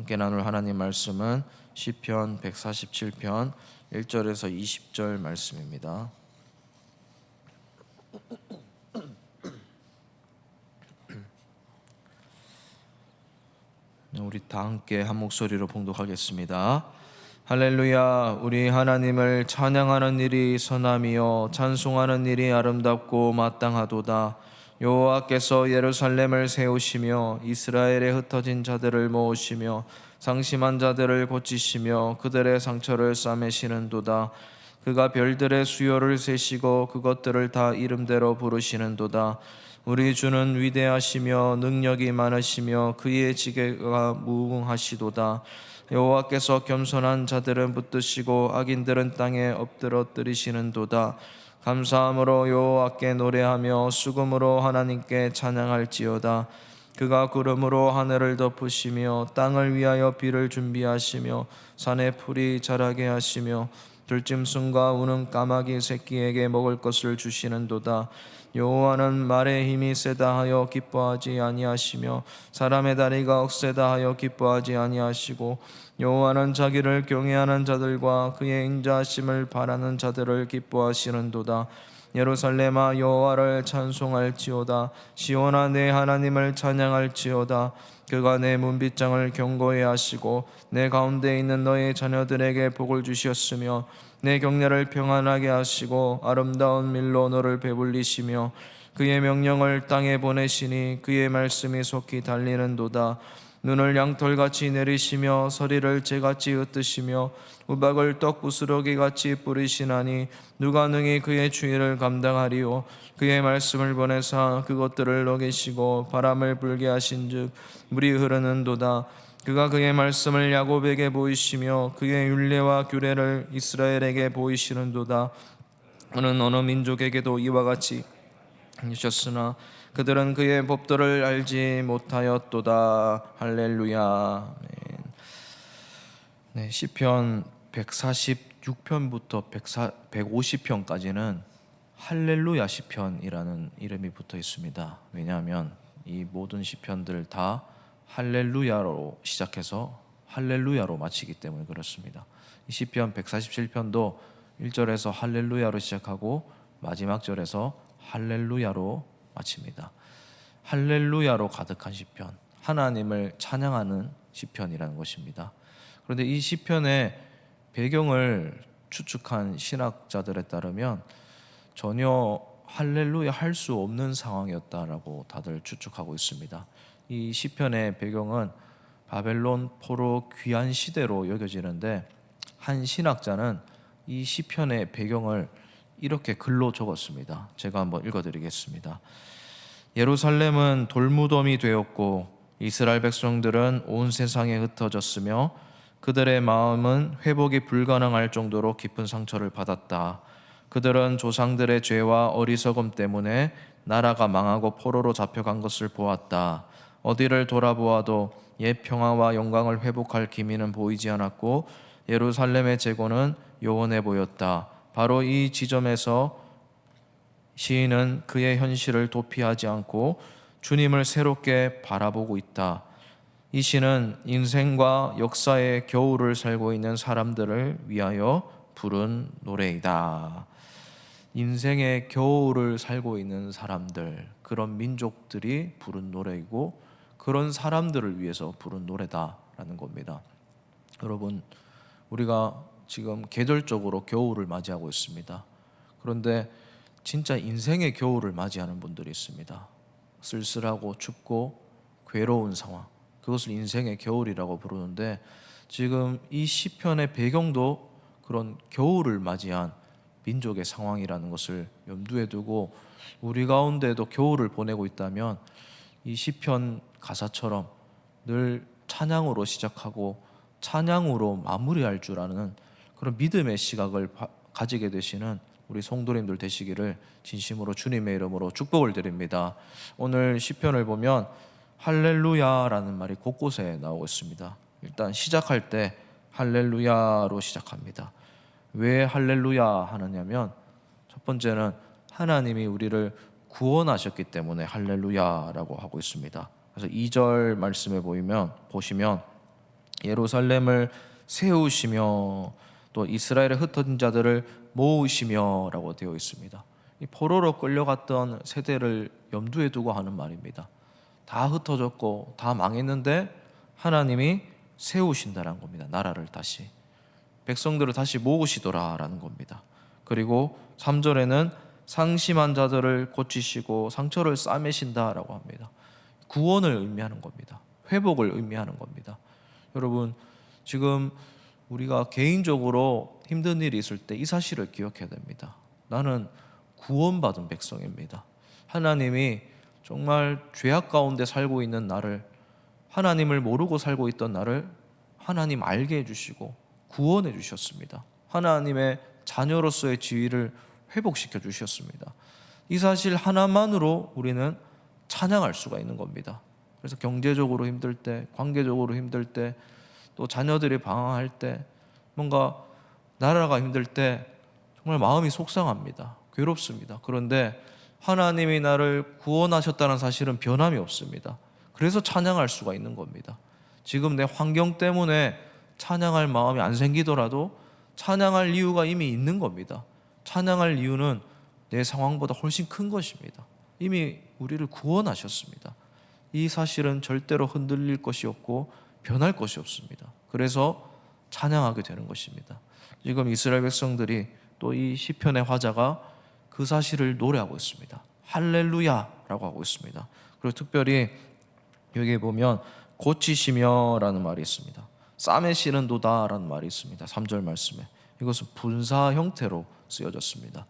함께 나눌 하나님 말씀은 시편 147편 1절에서 20절 말씀입니다. 우리 다 함께 한 목소리로 봉독하겠습니다. 할렐루야. 우리 하나님을 찬양하는 일이 선함이요 찬송하는 일이 아름답고 마땅하도다. 여호와께서 예루살렘을 세우시며 이스라엘에 흩어진 자들을 모으시며 상심한 자들을 고치시며 그들의 상처를 싸매시는도다. 그가 별들의 수요를 세시고 그것들을 다 이름대로 부르시는도다. 우리 주는 위대하시며 능력이 많으시며 그의 지혜가 무궁하시도다. 여호와께서 겸손한 자들은 붙드시고 악인들은 땅에 엎드러뜨리시는도다. 감사함으로 여호와께 노래하며 수금으로 하나님께 찬양할지어다. 그가 구름으로 하늘을 덮으시며 땅을 위하여 비를 준비하시며 산에 풀이 자라게 하시며 들짐승과 우는 까마귀 새끼에게 먹을 것을 주시는도다. 여호와는 말의 힘이 세다 하여 기뻐하지 아니하시며 사람의 다리가 억세다 하여 기뻐하지 아니하시고 여호와는 자기를 경외하는 자들과 그의 인자하심을 바라는 자들을 기뻐하시는도다. 예루살렘아 여호와를 찬송할지어다. 시온아 내 하나님을 찬양할지어다. 그가 내 문빗장을 견고히 하시고 내 가운데 있는 너의 자녀들에게 복을 주셨으며 내 경내를 평안하게 하시고 아름다운 밀로 너를 배불리시며 그의 명령을 땅에 보내시니 그의 말씀이 속히 달리는도다. 눈을 양털같이 내리시며 서리를 재같이 흩으시며 우박을 떡부스러기같이 뿌리시나니 누가 능히 그의 주의를 감당하리요. 그의 말씀을 보내사 그것들을 녹이시고 바람을 불게 하신즉 물이 흐르는도다. 그가 그의 말씀을 야곱에게 보이시며 그의 율례와 규례를 이스라엘에게 보이시는도다. 그는 어느 민족에게도 이와 같이 하셨으나 그들은 그의 법도를 알지 못하였도다. 할렐루야. 네, 시편 146편부터 150편까지는 할렐루야 시편이라는 이름이 붙어 있습니다. 왜냐하면 이 모든 시편들 다 할렐루야로 시작해서 할렐루야로 마치기 때문에 그렇습니다. 이 시편 147편도 1절에서 할렐루야로 시작하고 마지막 절에서 할렐루야로 마칩니다. 할렐루야로 가득한 시편, 하나님을 찬양하는 시편이라는 것입니다. 그런데 이 시편의 배경을 추측한 신학자들에 따르면 전혀 할렐루야 할 수 없는 상황이었다라고 다들 추측하고 있습니다. 이 시편의 배경은 바벨론 포로 귀환 시대로 여겨지는데 한 신학자는 이 시편의 배경을 이렇게 글로 적었습니다. 제가 한번 읽어드리겠습니다. 예루살렘은 돌무덤이 되었고 이스라엘 백성들은 온 세상에 흩어졌으며 그들의 마음은 회복이 불가능할 정도로 깊은 상처를 받았다. 그들은 조상들의 죄와 어리석음 때문에 나라가 망하고 포로로 잡혀간 것을 보았다. 어디를 돌아보아도 옛 평화와 영광을 회복할 기미는 보이지 않았고 예루살렘의 재건은 요원해 보였다. 바로 이 지점에서 시인은 그의 현실을 도피하지 않고 주님을 새롭게 바라보고 있다. 이 시는 인생과 역사의 겨울을 살고 있는 사람들을 위하여 부른 노래이다. 인생의 겨울을 살고 있는 사람들, 그런 민족들이 부른 노래이고 그런 사람들을 위해서 부른 노래다라는 겁니다. 여러분, 우리가 지금 계절적으로 겨울을 맞이하고 있습니다. 그런데 진짜 인생의 겨울을 맞이하는 분들이 있습니다. 쓸쓸하고 춥고 괴로운 상황, 그것을 인생의 겨울이라고 부르는데 지금 이 시편의 배경도 그런 겨울을 맞이한 민족의 상황이라는 것을 염두에 두고 우리 가운데도 겨울을 보내고 있다면 이 시편 가사처럼 늘 찬양으로 시작하고 찬양으로 마무리할 줄 아는 그런 믿음의 시각을 가지게 되시는 우리 성도님들 되시기를 진심으로 주님의 이름으로 축복을 드립니다. 오늘 시편을 보면 할렐루야라는 말이 곳곳에 나오고 있습니다. 일단 시작할 때 할렐루야로 시작합니다. 왜 할렐루야 하느냐면 첫 번째는 하나님이 우리를 구원하셨기 때문에 할렐루야라고 하고 있습니다. 그래서 2절 말씀에 보시면 예루살렘을 세우시며 또 이스라엘의 흩어진 자들을 모으시며라고 되어 있습니다. 이 포로로 끌려갔던 세대를 염두에 두고 하는 말입니다. 다 흩어졌고 다 망했는데 하나님이 세우신다는 겁니다. 나라를 다시, 백성들을 다시 모으시더라라는 겁니다. 그리고 3절에는 상심한 자들을 고치시고 상처를 싸매신다라고 합니다. 구원을 의미하는 겁니다. 회복을 의미하는 겁니다. 여러분, 지금 우리가 개인적으로 힘든 일이 있을 때 이 사실을 기억해야 됩니다. 나는 구원받은 백성입니다. 하나님이 정말 죄악 가운데 살고 있는 나를, 하나님을 모르고 살고 있던 나를 하나님 알게 해주시고 구원해 주셨습니다. 하나님의 자녀로서의 지위를 회복시켜 주셨습니다. 이 사실 하나만으로 우리는 찬양할 수가 있는 겁니다. 그래서 경제적으로 힘들 때, 관계적으로 힘들 때, 또 자녀들이 방황할 때, 뭔가 나라가 힘들 때 정말 마음이 속상합니다. 괴롭습니다. 그런데 하나님이 나를 구원하셨다는 사실은 변함이 없습니다. 그래서 찬양할 수가 있는 겁니다. 지금 내 환경 때문에 찬양할 마음이 안 생기더라도 찬양할 이유가 이미 있는 겁니다. 찬양할 이유는 내 상황보다 훨씬 큰 것입니다. 이미 우리를 구원하셨습니다. 이 사실은 절대로 흔들릴 것이 없고 변할 것이 없습니다. 그래서 찬양하게 되는 것입니다. 지금 이스라엘 백성들이 또 이 시편의 화자가 그 사실을 노래하고 있습니다. 할렐루야라고 하고 있습니다. 그리고 특별히 여기에 보면 고치시며라는 말이 있습니다. 싸매시는도다라는 말이 있습니다. 3절 말씀에 이것은 분사 형태로 쓰여졌습니다.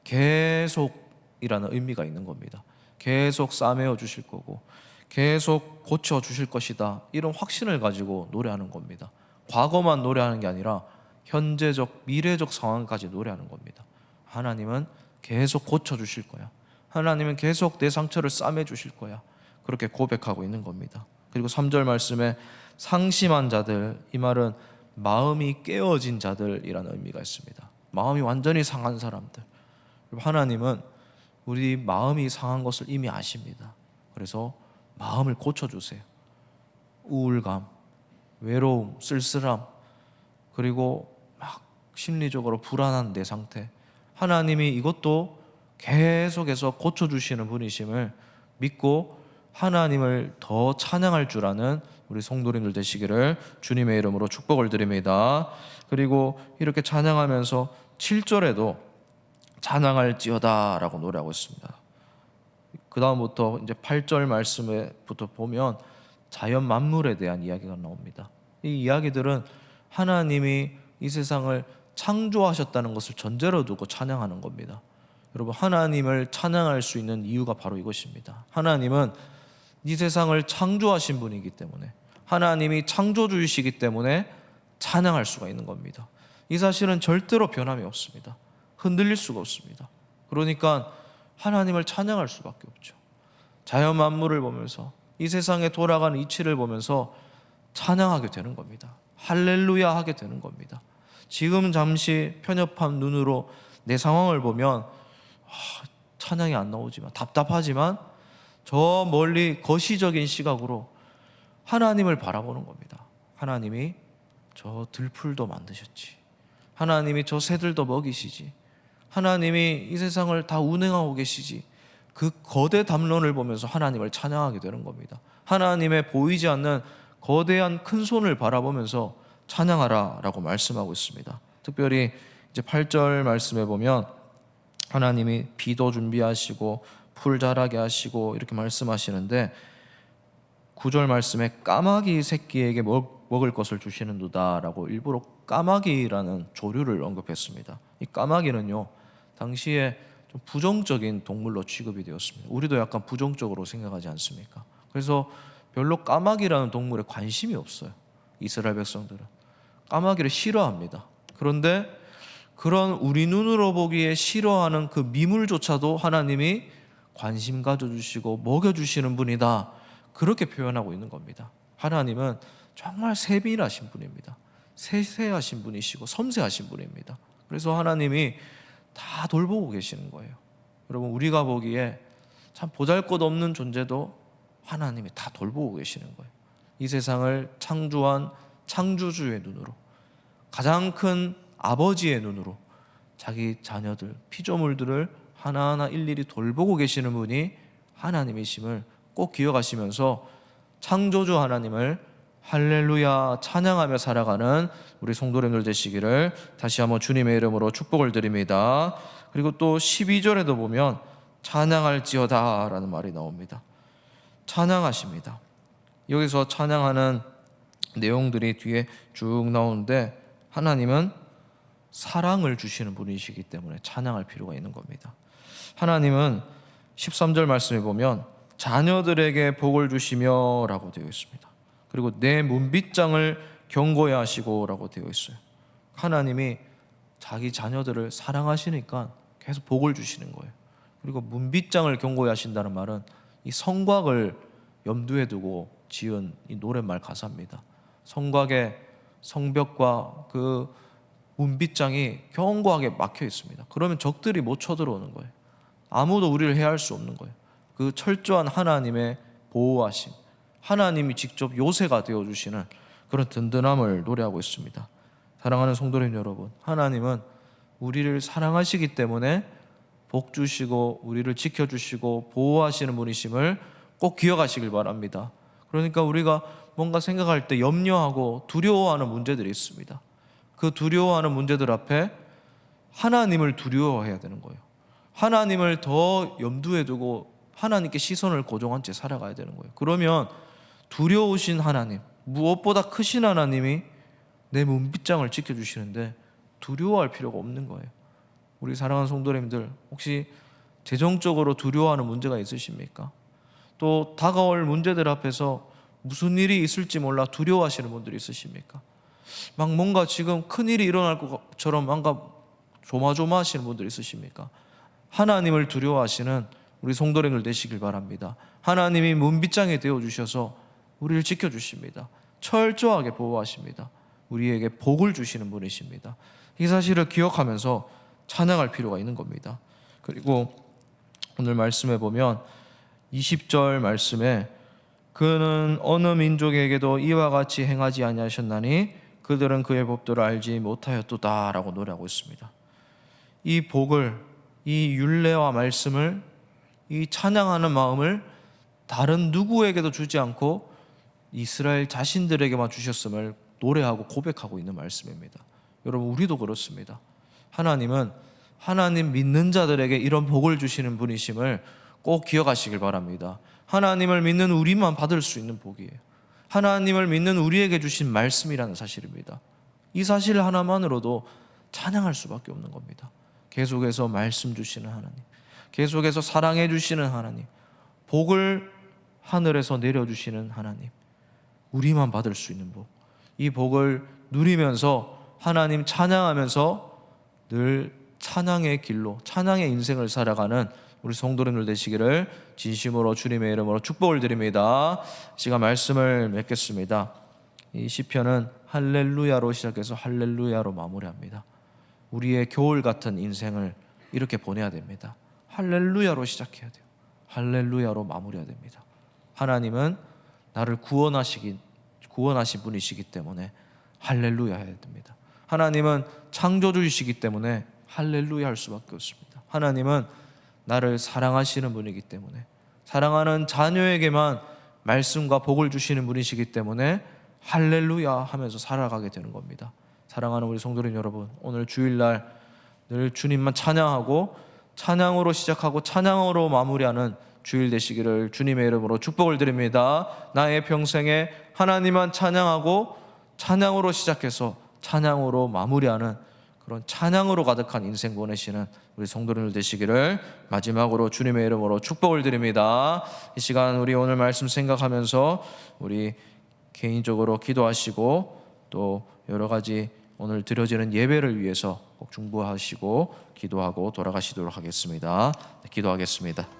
계속이라는 의미가 있는 겁니다. 계속 싸매어 주실 거고 계속 고쳐 주실 것이다, 이런 확신을 가지고 노래하는 겁니다. 과거만 노래하는 게 아니라 현재적, 미래적 상황까지 노래하는 겁니다. 하나님은 계속 고쳐 주실 거야. 하나님은 계속 내 상처를 싸매 주실 거야. 그렇게 고백하고 있는 겁니다. 그리고 3절 말씀에 상심한 자들, 이 말은 마음이 깨어진 자들이라는 의미가 있습니다. 마음이 완전히 상한 사람들. 하나님은 우리 마음이 상한 것을 이미 아십니다. 그래서 마음을 고쳐주세요. 우울감, 외로움, 쓸쓸함, 그리고 막 심리적으로 불안한 내 상태, 하나님이 이것도 계속해서 고쳐주시는 분이심을 믿고 하나님을 더 찬양할 줄 아는 우리 성도님들 되시기를 주님의 이름으로 축복을 드립니다. 그리고 이렇게 찬양하면서 7절에도 찬양할지어다 라고 노래하고 있습니다. 그 다음부터 이제 8절 말씀부터 보면 자연 만물에 대한 이야기가 나옵니다. 이 이야기들은 하나님이 이 세상을 창조하셨다는 것을 전제로 두고 찬양하는 겁니다. 여러분, 하나님을 찬양할 수 있는 이유가 바로 이것입니다. 하나님은 이 세상을 창조하신 분이기 때문에, 하나님이 창조주이시기 때문에 찬양할 수가 있는 겁니다. 이 사실은 절대로 변함이 없습니다. 흔들릴 수가 없습니다. 그러니까 하나님을 찬양할 수밖에 없죠. 자연 만물을 보면서, 이 세상에 돌아가는 이치를 보면서 찬양하게 되는 겁니다. 할렐루야 하게 되는 겁니다. 지금 잠시 편협한 눈으로 내 상황을 보면 찬양이 안 나오지만, 답답하지만 저 멀리 거시적인 시각으로 하나님을 바라보는 겁니다. 하나님이 저 들풀도 만드셨지, 하나님이 저 새들도 먹이시지, 하나님이 이 세상을 다 운행하고 계시지, 그 거대 담론을 보면서 하나님을 찬양하게 되는 겁니다. 하나님의 보이지 않는 거대한 큰 손을 바라보면서 찬양하라 라고 말씀하고 있습니다. 특별히 이제 8절 말씀에 보면 하나님이 비도 준비하시고 풀 자라게 하시고 이렇게 말씀하시는데, 9절 말씀에 까마귀 새끼에게 먹을 것을 주시는도다 라고 일부러 까마귀라는 조류를 언급했습니다. 이 까마귀는요, 당시에 좀 부정적인 동물로 취급이 되었습니다. 우리도 약간 부정적으로 생각하지 않습니까? 그래서 별로 까마귀라는 동물에 관심이 없어요. 이스라엘 백성들은 까마귀를 싫어합니다. 그런데 그런 우리 눈으로 보기에 싫어하는 그 미물조차도 하나님이 관심 가져주시고 먹여주시는 분이다, 그렇게 표현하고 있는 겁니다. 하나님은 정말 세밀하신 분입니다. 세세하신 분이시고 섬세하신 분입니다. 그래서 하나님이 다 돌보고 계시는 거예요. 여러분, 우리가 보기에 참 보잘것없는 존재도 하나님이 다 돌보고 계시는 거예요. 이 세상을 창조한 창조주의 눈으로, 가장 큰 아버지의 눈으로 자기 자녀들, 피조물들을 하나하나 일일이 돌보고 계시는 분이 하나님이심을 꼭 기억하시면서 창조주 하나님을 할렐루야 찬양하며 살아가는 우리 성도님들 되시기를 다시 한번 주님의 이름으로 축복을 드립니다. 그리고 또 12절에도 보면 찬양할지어다 라는 말이 나옵니다. 찬양하십니다. 여기서 찬양하는 내용들이 뒤에 쭉 나오는데, 하나님은 사랑을 주시는 분이시기 때문에 찬양할 필요가 있는 겁니다. 하나님은 13절 말씀에 보면 자녀들에게 복을 주시며 라고 되어 있습니다. 그리고 내 문빗장을 경고해 하시고 라고 되어 있어요. 하나님이 자기 자녀들을 사랑하시니까 계속 복을 주시는 거예요. 그리고 문빗장을 경고해 하신다는 말은 이 성곽을 염두에 두고 지은 이 노랫말 가사입니다. 성곽의 성벽과 그 문빗장이 견고하게 막혀 있습니다. 그러면 적들이 못 쳐들어오는 거예요. 아무도 우리를 해할 수 없는 거예요. 그 철저한 하나님의 보호하심, 하나님이 직접 요새가 되어주시는 그런 든든함을 노래하고 있습니다. 사랑하는 성도님 여러분, 하나님은 우리를 사랑하시기 때문에 복 주시고 우리를 지켜주시고 보호하시는 분이심을 꼭 기억하시길 바랍니다. 그러니까 우리가 뭔가 생각할 때 염려하고 두려워하는 문제들이 있습니다. 그 두려워하는 문제들 앞에 하나님을 두려워해야 되는 거예요. 하나님을 더 염두에 두고 하나님께 시선을 고정한 채 살아가야 되는 거예요. 그러면 두려우신 하나님, 무엇보다 크신 하나님이 내 문빗장을 지켜주시는데 두려워할 필요가 없는 거예요. 우리 사랑하는 성도님들, 혹시 재정적으로 두려워하는 문제가 있으십니까? 또 다가올 문제들 앞에서 무슨 일이 있을지 몰라 두려워하시는 분들이 있으십니까? 막 뭔가 지금 큰일이 일어날 것처럼 뭔가 조마조마하시는 분들이 있으십니까? 하나님을 두려워하시는 우리 성도님들 되시길 바랍니다. 하나님이 문빗장이 되어주셔서 우리를 지켜주십니다. 철저하게 보호하십니다. 우리에게 복을 주시는 분이십니다. 이 사실을 기억하면서 찬양할 필요가 있는 겁니다. 그리고 오늘 말씀에 보면 20절 말씀에 그는 어느 민족에게도 이와 같이 행하지 아니하셨나니 그들은 그의 법도를 알지 못하였도다 라고 노래하고 있습니다. 이 복을, 이 율례와 말씀을, 이 찬양하는 마음을 다른 누구에게도 주지 않고 이스라엘 자신들에게만 주셨음을 노래하고 고백하고 있는 말씀입니다. 여러분, 우리도 그렇습니다. 하나님은 하나님 믿는 자들에게 이런 복을 주시는 분이심을 꼭 기억하시길 바랍니다. 하나님을 믿는 우리만 받을 수 있는 복이에요. 하나님을 믿는 우리에게 주신 말씀이라는 사실입니다. 이 사실 하나만으로도 찬양할 수밖에 없는 겁니다. 계속해서 말씀 주시는 하나님, 계속해서 사랑해 주시는 하나님, 복을 하늘에서 내려주시는 하나님, 우리만 받을 수 있는 복, 이 복을 누리면서 하나님 찬양하면서 늘 찬양의 길로, 찬양의 인생을 살아가는 우리 성도님들 되시기를 진심으로 주님의 이름으로 축복을 드립니다. 시간 말씀을 맺겠습니다. 이 시편은 할렐루야로 시작해서 할렐루야로 마무리합니다. 우리의 겨울 같은 인생을 이렇게 보내야 됩니다. 할렐루야로 시작해야 돼요. 할렐루야로 마무리해야 됩니다. 하나님은 나를 구원하신 분이시기 때문에 할렐루야 해야 됩니다. 하나님은 창조주이시기 때문에 할렐루야 할 수밖에 없습니다. 하나님은 나를 사랑하시는 분이기 때문에, 사랑하는 자녀에게만 말씀과 복을 주시는 분이시기 때문에 할렐루야 하면서 살아가게 되는 겁니다. 사랑하는 우리 성도님 여러분, 오늘 주일날 늘 주님만 찬양하고 찬양으로 시작하고 찬양으로 마무리하는 주일 되시기를 주님의 이름으로 축복을 드립니다. 나의 평생에 하나님만 찬양하고 찬양으로 시작해서 찬양으로 마무리하는 그런 찬양으로 가득한 인생 보내시는 우리 성도님들 되시기를 마지막으로 주님의 이름으로 축복을 드립니다. 이 시간 우리 오늘 말씀 생각하면서 우리 개인적으로 기도하시고 또 여러 가지 오늘 드려지는 예배를 위해서 꼭 중보하시고 기도하고 돌아가시도록 하겠습니다. 기도하겠습니다.